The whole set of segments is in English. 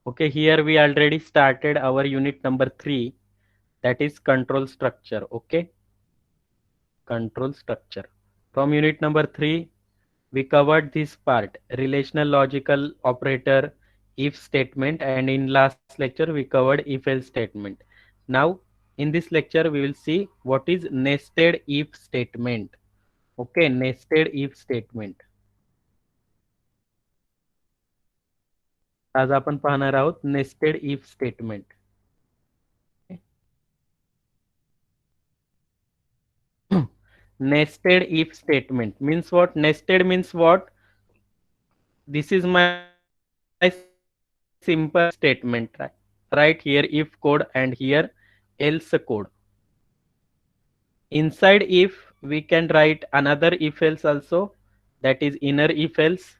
Okay, here we already started our unit number 3, that is control structure. Okay, control structure. From unit number 3, we covered this part, relational logical operator, if statement, and in last lecture we covered if else statement. Now in this lecture we will see what is nested if statement. Okay, nested if statement. आज आपण पाहणार आहोत nested if statement. Nested if statement means what? Nested means what? This is my simple statement, right here if code and here else code. Inside if we can write another if else also, that is inner if else,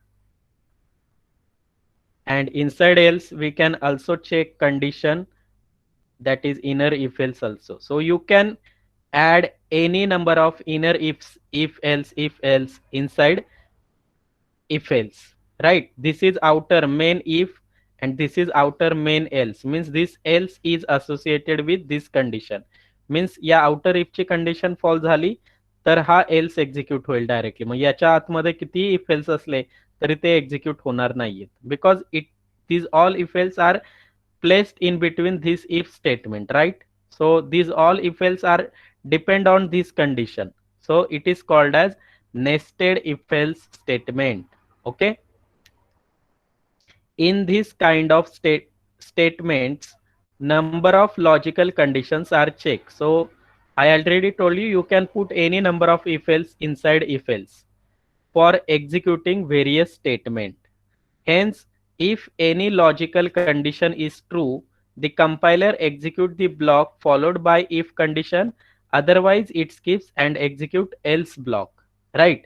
and inside else we can also check condition, that is inner if else also. So you can add any number of inner ifs, if else inside if else, right? This is outer main if and this is outer main else, means this else is associated with this condition, means या outer if ची condition false झाली तर हा else execute होईल directly. मग याच्या आतमध्ये किती if else असले तरी ते एक्झिक्यूट होणार नाहीयेत, because it these all if else are placed in between this if statement, right? So these all if else are depend on this condition, so it is called as nested if else statement. Okay, in this kind of statements, number of logical conditions are checked. So I already told you, you can put any number of if else inside if else for executing various statement. Hence, if any logical condition is true, the compiler execute the block followed by if condition, otherwise it skips and execute else block, right?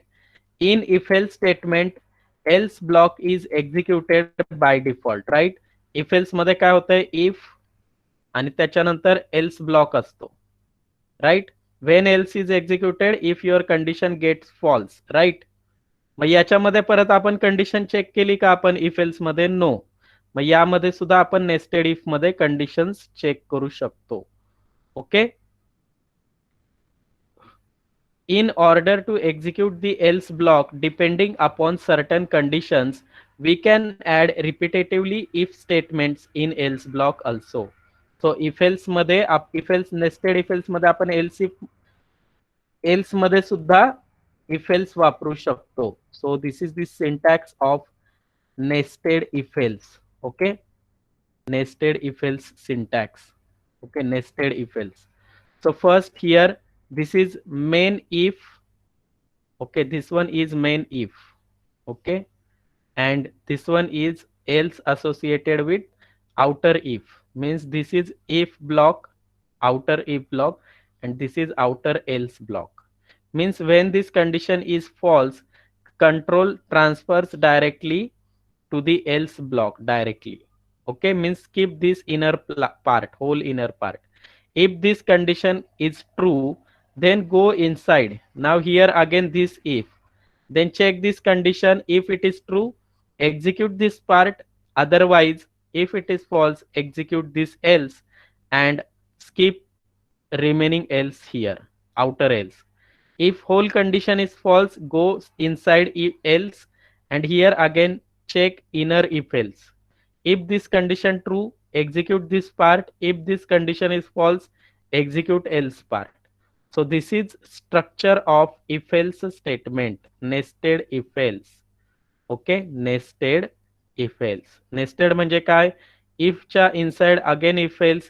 In if else statement, else block is executed by default, right? if else मध्ये काय होतंय, if आणि त्याच्यानंतर else block असतो, right? when else is executed if your condition gets false, right? मग याच्यामध्ये परत आपण condition check केली का आपण if else मध्ये? नो. मग यामध्ये सुद्धा आपण नेस्टेड इफ मध्ये कंडिशन्स चेक करू शकतो. Okay, in order to execute the else block depending upon certain conditions, we can add repetitively if statements in else block also. So if else मध्ये if else nested if else मध्ये आपण else मध्ये सुद्धा if else वापरू शकतो. So this is the syntax of nested if else. Okay, nested if else syntax. Okay, nested if else. So first here, this is main if. Okay, this one is main if. Okay, and this one is else associated with outer if, means this is if block, outer if block, and this is outer else block. Means when this condition is false, control transfers directly to the else block directly. Okay, means skip this inner part, whole inner part. If this condition is true, then go inside. Now here again this if, then check this condition. If it is true, execute this part, otherwise if it is false, execute this else and skip remaining else here, outer else. If whole condition is false, go inside if else, and here again check inner if else. If this condition true, execute this part. If this condition is false, execute else part. So this is structure of if else statement, nested if else. Okay, nested if else. Nested म्हणजे काय? if च्या inside again if else,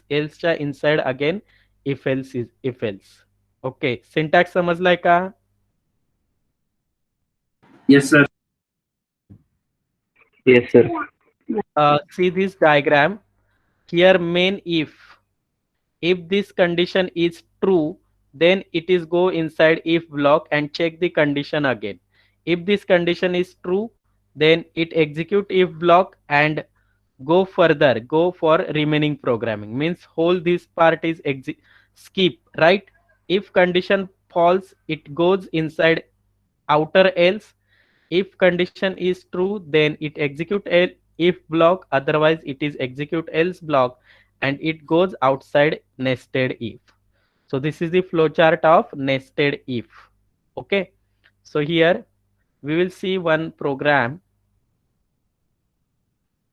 else च्या inside again if else is if else. Okay, syntax समजलाय का? Yes, sir. Yes, sir. See this diagram here. Main if this condition is true, then it is go inside if block and check the condition again. If this condition is true, then it execute if block and go further, go for remaining programming, means whole this part is skip, right? If condition false, it goes inside outer else. If condition is true, then it execute if block, otherwise it is execute else block, and it goes outside nested if. So this is the flowchart of nested if. Okay, so here we will see one program.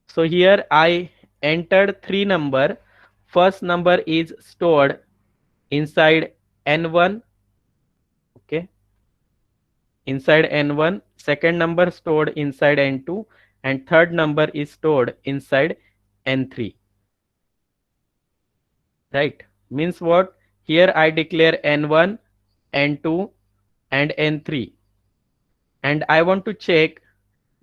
So here I entered three number. First number is stored inside n1. Okay, inside n1. Second number stored inside n2, and third number is stored inside n3. Right, means what? Here I declare n1, n2 and n3, and I want to check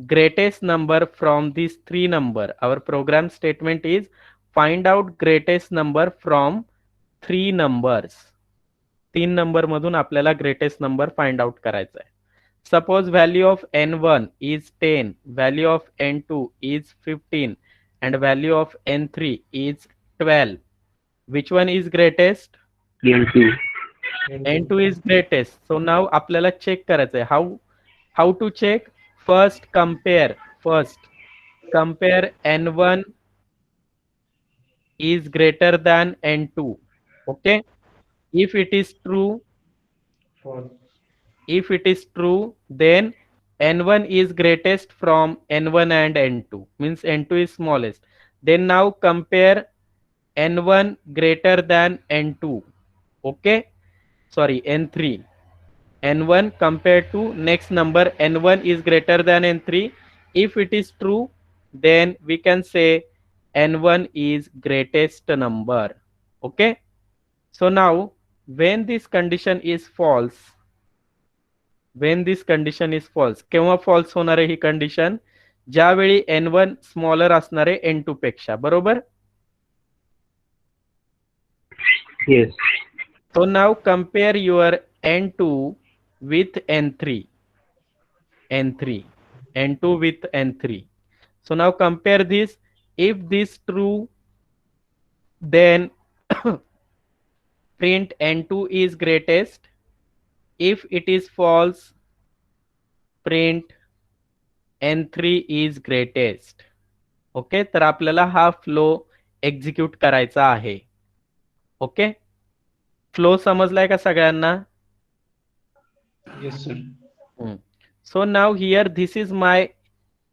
greatest number from these three number. Our program statement is find out greatest number from three numbers. तीन number मधून आपल्याला greatest number find out करायचा आहे. Suppose value of n1 is 10, value of n2 is 15, and value of n3 is 12. Which one is greatest? n2. n2 is greatest. So now आपल्याला check करायचं आहे. how to check? First compare n1 is greater than n2. Okay, if it is true, then n1 is greatest from n1 and n2, means n2 is smallest. Then now compare n1 greater than n2. Okay, sorry, n3. n1 compared to next number, n1 is greater than n3. If it is true, then we can say n1 is greatest number. Okay, so now when this condition is false, केव्हा false होणार आहे ही condition? ज्यावेळी n1 smaller असणार आहे n2 पेक्षा, बरोबर? Yes. So now compare your n2 with n3. n2 with n3. So now compare this. If this true, then print n2 is greatest. If it is false, print n3 is greatest. Okay, तर आपल्याला हा flow execute करायचा आहे. Okay, flow समजलाय का सगळ्यांना? Yes, sir. So now here this is my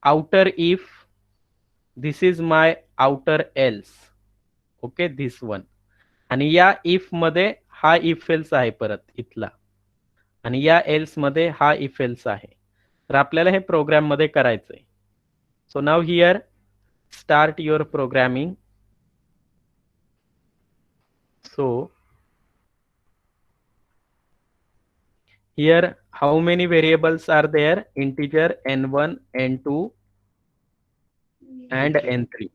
outer if, this is my outer else. Okay, this one. आणि या if मध्ये हा इफ एल्स आहे परत इथला, आणि या एल्स मध्ये हा इफ एल्स आहे. तर आपल्याला हे प्रोग्राम मध्ये करायचंय. So now here start your programming. So here how many variables are there? Integer n1, n2 and n3.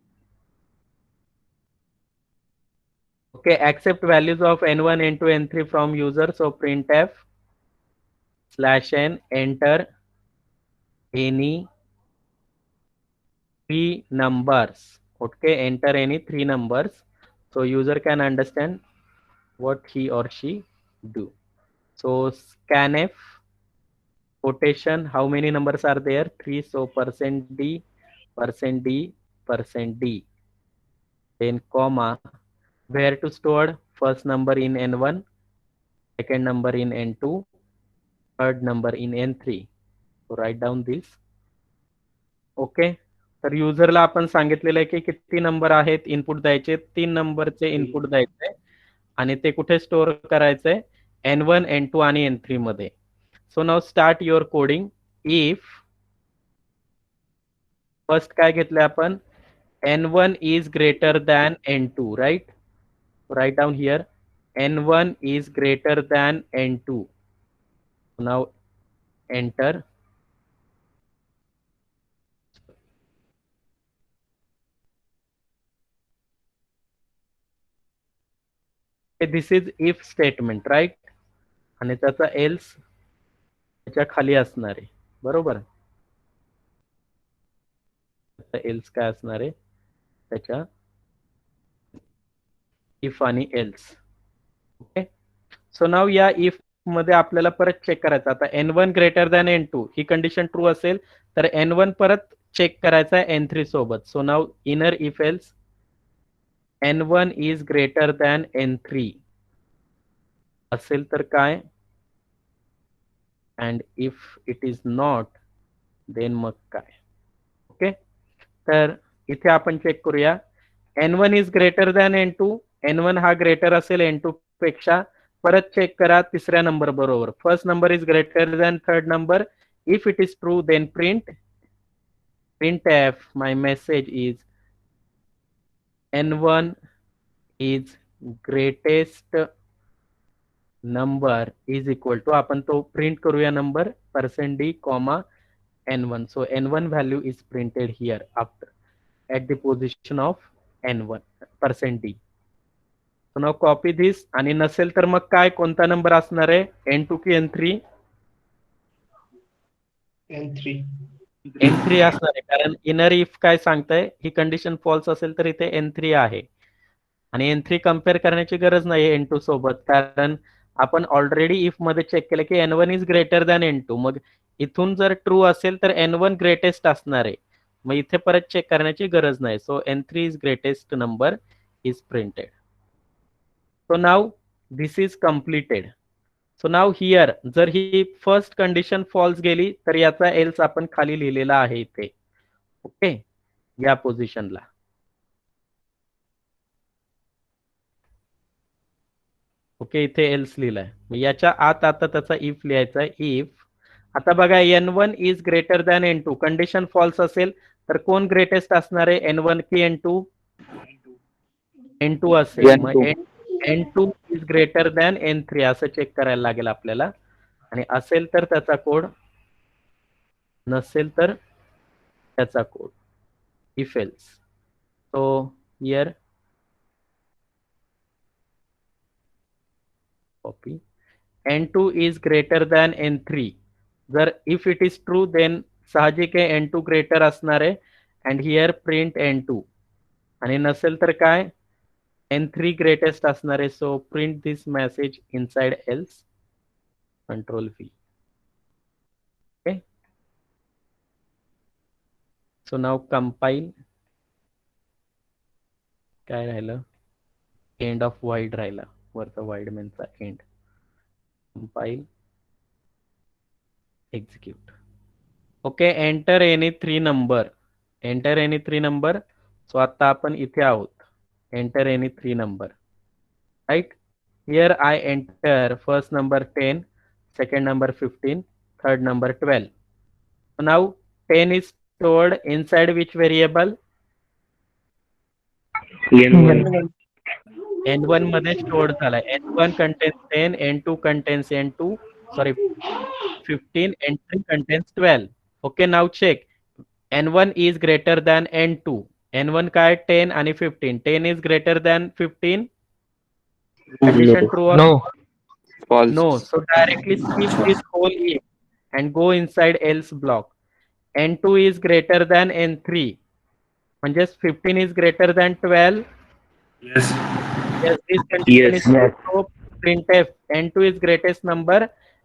Okay, accept values of n1, n2, n3 from user. So printf /n enter any three numbers. Okay, enter any three numbers so user can understand what he or she do. So scanf quotation, how many numbers are there? 3. So %d, %d, %d. Then comma, where to store? First number in n1, second number in n2, third number in n3. So write down this. Okay, तर युजरला आपण सांगितलेलं आहे की किती number आहेत input द्यायचे, 3 नंबरचे इनपुट द्यायचे आणि ते कुठे स्टोअर करायचंय? n1, n2 आणि n3 मध्ये. So now start your coding. If first काय घेतलंय आपण? n1 is greater than n2, right? Write down here n1 is greater than n2. Now enter. This is if statement, right? आणि त्याचा else त्याच्या खाली असणार आहे, बरोबर? एल्स काय असणार आहे त्याच्या इफ आणि एल्स. ओके, सो नाव या इफ मध्ये आपल्याला परत चेक करायचं. आता n1 ग्रेटर दॅन n2 ही कंडिशन ट्रू असेल तर n1 परत चेक करायचा आहे N3 सोबत. So now inner if else N1 is greater than N3 असेल तर काय, and if it is not then मग काय. ओके, तर इथे आपण चेक करूया. N1 is greater than N2. N1 हा ग्रेटर असेल N2 पेक्षा. परत चेक करा तिसऱ्या नंबर बरोबर. First number is greater than third number. If it is true then printf my message is N1 is greatest number is equal to, आपण तो print करूया number %d comma N1. So N1 value is printed here after at the position of N1 %d. So now copy this. आणि नसेल तर मग काय, कोणता number असणार आहे, N2 की N3? N3. N3 असणार आहे, कारण इनर इफ काय सांगताय, ही कंडिशन फॉल्स असेल तर इथे N3 आहे. आणि N3 कम्पेअर करण्याची गरज नाही N2 सोबत, कारण आपण ऑलरेडी इफ मध्ये चेक केलं की N1 is greater than N2. मग इथून जर ट्रू असेल तर N1 ग्रेटेस्ट असणार आहे. मग इथे परत चेक करण्याची गरज नाही. सो N3 is greatest number is printed. So now this is completed. So now here जर ही फर्स्ट कंडिशन फॉल्स गेली तर याचा एल्स आपण खाली लिहिलेला आहे इथे. ओके, या पोझिशनला. ओके, इथे एल्स लिहिलाय. याच्या आत आता त्याचा इफ लिहायचा आहे. इफ आता बघा N1 is greater than N2, condition false असेल तर कोण ग्रेटेस्ट असणार आहे, N1 की N2? N2 असेल. मग N2 is greater than N3 असं चेक करायला लागेल आपल्याला. आणि असेल तर त्याचा कोड, नसेल तर त्याचा code. If else. So here copy N2 is greater than N3. जर if it is true then साहजिक आहे N2 greater असणार आहे. and here print N2. आणि नसेल तर काय, N3 greatest असणार आहे. so print this message inside else. Control V. okay, so now compile. काय राहिलं, एंड ऑफ वाईड राहिला, वरचा वाईड मेनचा end. compile, execute. Okay, enter any 3 number. Enter any 3 number. So आता आपण इथे आहोत. Enter any 3 number. Right, here I enter first number 10, second number 15, third number 12. Now 10 is stored inside which variable? N1. N1 मध्ये stored झालाय. N1 contains 10, N2 contains N2, sorry 15, N3 contains 12. Okay, now check. N1 is greater than N2. N1 काय, 10 आणि 15. 10 is greater than 15. Condition No. true or No. False. no? So directly skip this whole if and go inside else block. N2 is greater than N3. म्हणजेच 15 is greater than 12. Yes. Yes, this condition Yes. is true. So printf N2 is greatest number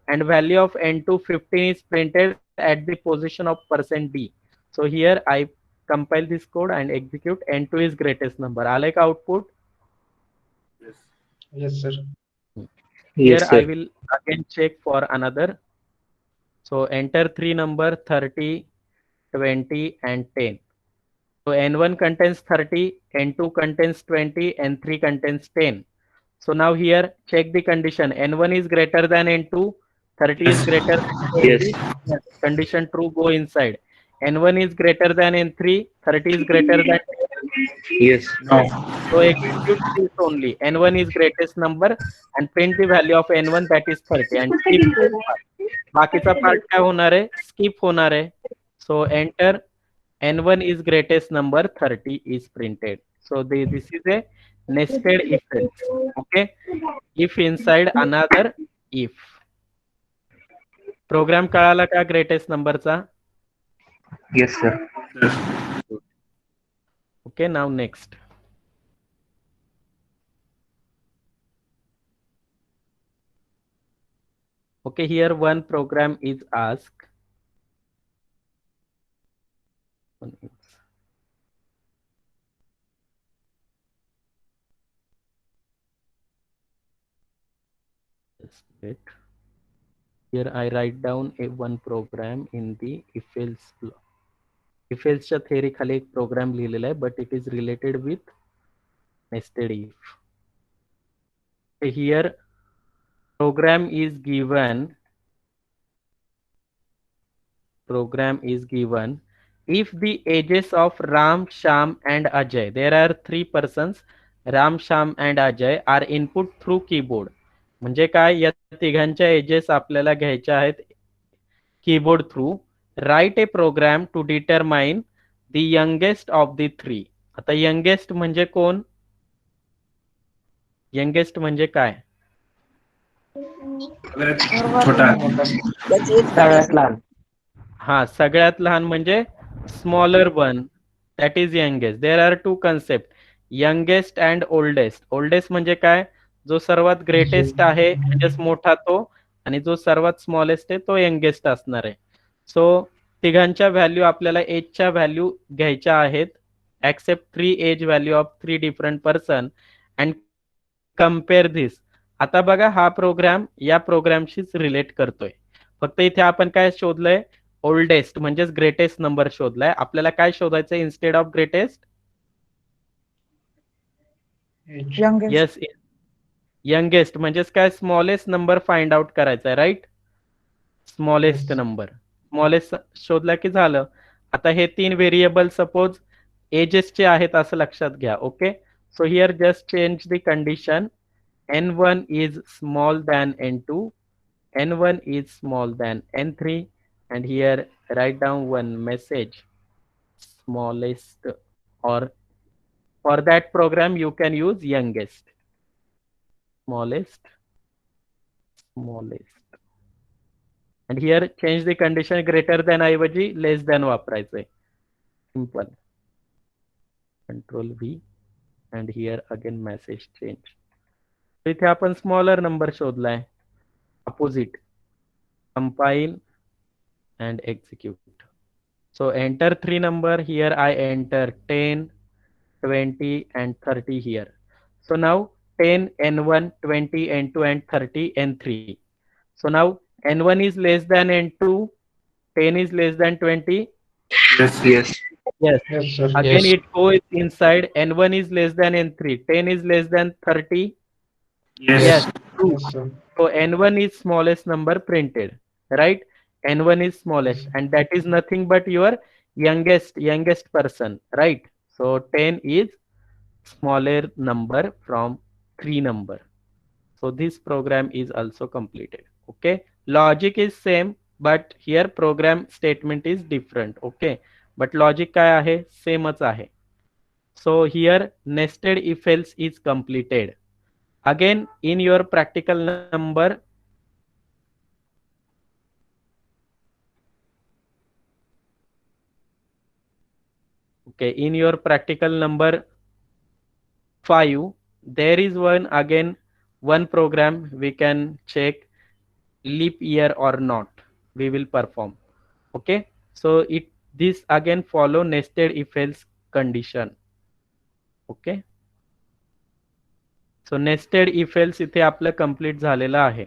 and value of N2 15 is printed at the position of %d. So here I compile this code and execute. N2 is greatest number. आले का output? Yes, sir. Here Yes, I sir. will again check for another. So enter 3 number 30, 20 and 10. So N1 contains 30, N2 contains 20, N3 contains 10. So now here check the condition. N1 is greater than N2, 30 is greater than 20. Yes. Condition true, go inside. N1 is greater than N3, 30 is greater than 10. Yes. So execute this only. N1 is greatest number and print the value of N1, that is 30, and skip this part. बाकीचा part काय होणार आहे, skip होणार आहे. So enter N1 is greatest number, 30 is printed. So this is a nested if else. Okay, if inside another if. Program कळाला का greatest नंबरचा? Yes, sir. Okay, now next. Okay, here one program is asked. one is. Just wait. Here I write down a one program in the if else block. If else च्या theory खाली एक program लिहिलेला आहे, but it is related with nested if. Here program is given if the ages of Ram, Sham and Ajay, there are 3 persons, Ram, Sham and Ajay are input through keyboard. म्हणजे काय, या तिघांच्या edges आपल्याला घ्यायच्या आहेत keyboard through. Write a program to determine the youngest of the 3. आता youngest म्हणजे कोण, यंगेस्ट म्हणजे काय, छोटा. सगळ्यात लहान. हा सगळ्यात लहान म्हणजे smaller one, that is youngest. There are two concept, youngest and oldest. Oldest म्हणजे काय, जो सर्वात ग्रेटेस्ट आहे म्हणजेच मोठा तो, आणि जो सर्वात स्मॉलेस्ट आहे तो यंगेस्ट असणार आहे. सो तिघांच्या व्हॅल्यू आपल्याला एजच्या व्हॅल्यू घ्यायच्या आहेत, accept 3 age value of 3 different person and compare this. आता बघा हा प्रोग्राम या प्रोग्रामशीच रिलेट करतोय. फक्त इथे आपण काय शोधलंय, ओल्डेस्ट म्हणजेच ग्रेटेस्ट नंबर शोधलाय. आपल्याला काय शोधायचं instead of greatest, yes youngest म्हणजेच काय, स्मॉलेस्ट नंबर फाइंड आउट करायचा आहे, राईट. स्मॉलेस्ट नंबर, स्मॉलेस्ट शोधला की झालं. आता हे 3 व्हेरिएबल सपोज एजेसचे आहेत असं लक्षात घ्या. Okay, so here just change the condition, n1 is small than n2, n1 is small than n3, and here write down one message, smallest, or for that program you can use youngest, smallest, and here change the condition greater than ऐवजी less than वापरायचंय. Simple. Control V and here again message change. इथे आपण smaller number शोधलाय. Opposite, compile and execute. So enter 3 number, here I enter 10, 20 and 30 here. So now 10 n1, 20 n2 and 30 n3. So now n1 is less than n2, 10 is less than 20. Yes. Yes. Yes, sir. Again Yes. it goes inside, n1 is less than n3, 10 is less than 30. Yes. Yes, true. Yes, sir. So n1 is smallest number printed, right? n1 is smallest and that is nothing but your youngest person, right? So 10 is smaller number from 3 number. So this program is also completed. Okay, logic is same but here program statement is different. Okay, but logic काय आहे, सेमच आहे. So here nested if else is completed. Again in your practical number, okay, in your practical number 5 there is one program we can check leap year or not, we will perform. Okay, so this again follow nested if else condition. Okay, so nested if else इथे आपलं complete झालेलं आहे.